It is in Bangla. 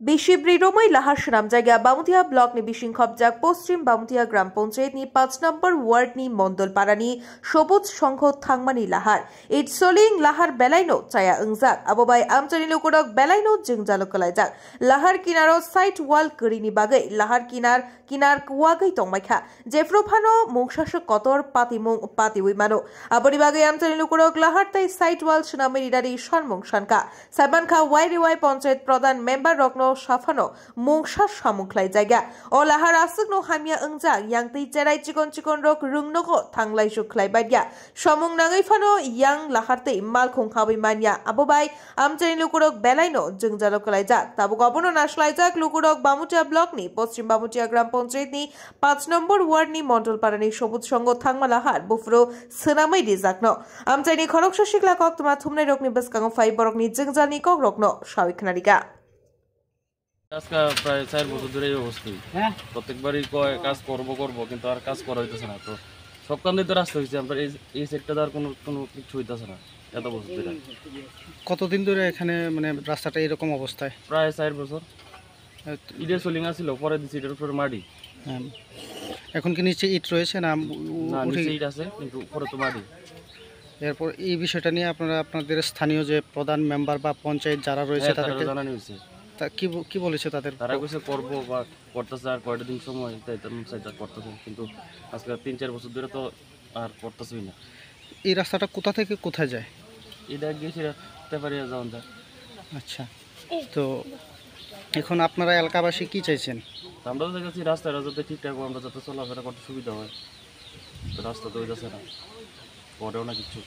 বিশিব্রিরময় লাহার সুনাম জায়গা বামুথিয়া ব্লক নি বিশৃঙ্খবজাক পশ্চিম বামুথিয়া গ্রাম পঞ্চায়েত নি 5 নম্বর ওয়ার্ড নি মন্ডলপাড়ানি সবুজ সংঘ থাংমানি লাহার ইটসলিং লাহার বেলাইনো চায়া ওংজাক আববাই আমচানি লুকুরক বেলাইনো जोंजालुकलायजाक लाहार किनारो साइड वाल करिनि बागै लाहार किनार कुवागै तंमायखा जेफ्रोफानो मुंगशासक कतर पातिउइ मानो आबनि बागै আমচানি लुकुरक लाहार ताई साइड वाल सुनामै रिडारि सनमुं सानका साइबानखा वाइरिवाइ पञ्चायत प्रधान मेम्बार रत्न साफानो मुंगसा सामुखलाय जायगा ओ लाहार आसुकनो हामिया ओंजा यांतै जेराय चिकन चिकन रक रुंनोको थांलाय सुखलाय बायदिया समुं नाङै फानो yang लाहारतै मालखं खाबै मानिया आबोबाय আমচানি लुकुरक बेलायनो जोंजालुकलायजाक ताबो गबनो नासलायजाक लुकुरक बामुटिया ब्लक नि पश्चिम बामुटिया ग्राम पञ्चायत नि 5 নম্বর ওয়ার্ড नि मन्डलपाड़ानि सबुज संघ थांमा लाहार बुफ्रो सोनामै दिजाकनो আমচানি खरकसा सिखला कक तमा थुमनाय रकनि बसकांगो फाइ बरकनि जोंजालनि कक रकनो साविखनारिका আজকে প্রায় 4 বছর ধরে এই অবস্থা। প্রত্যেকবারই কয় কাজ করব কিন্তু আর কাজ করা হইতেছে না। তো সব কান্দে তো রাস্তা হইছে, আমরা এই সেক্টরে আর কোনো কিছু হইতেছে না এত বছর ধরে। কতদিন ধরে এখানে মানে রাস্তাটা এরকম অবস্থায়? প্রায় 4 বছর। ইটের সোলিং ছিল, পরে দিছি এটার উপরে মাটি। এখন কি নিচে ইট রয়েছে না? নিচে ইট আছে কিন্তু উপরে তো মাটি। এরপর এই বিষয়টা নিয়ে আপনাদের স্থানীয় যে প্রধান মেম্বার বা পঞ্চায়েত যারা রয়েছে তাদেরকে জানানো হয়েছে। তা কি বলেছে তাদের? তারা কইছে করব বা করতেছে, আর কয়টা দিন সময় তাই তেমন চাইটা করতেছে, কিন্তু আজকে 3-4 বছর ধরে তো আর করতেছই না। এই রাস্তাটা কোথা থেকে কোথায় যায়? এটা গেছে তেপারিয়া যাওয়া যায়। আচ্ছা, তো এখন আপনারা এলাকাবাসী কি চাইছেন? আমরা তো দেখছি রাস্তাটা যাতে ঠিকঠাক আমরা যাতে চলাফেরা করতে সুবিধা হয়, তো রাস্তা তো হইতেছে না, পরেও না কিছু।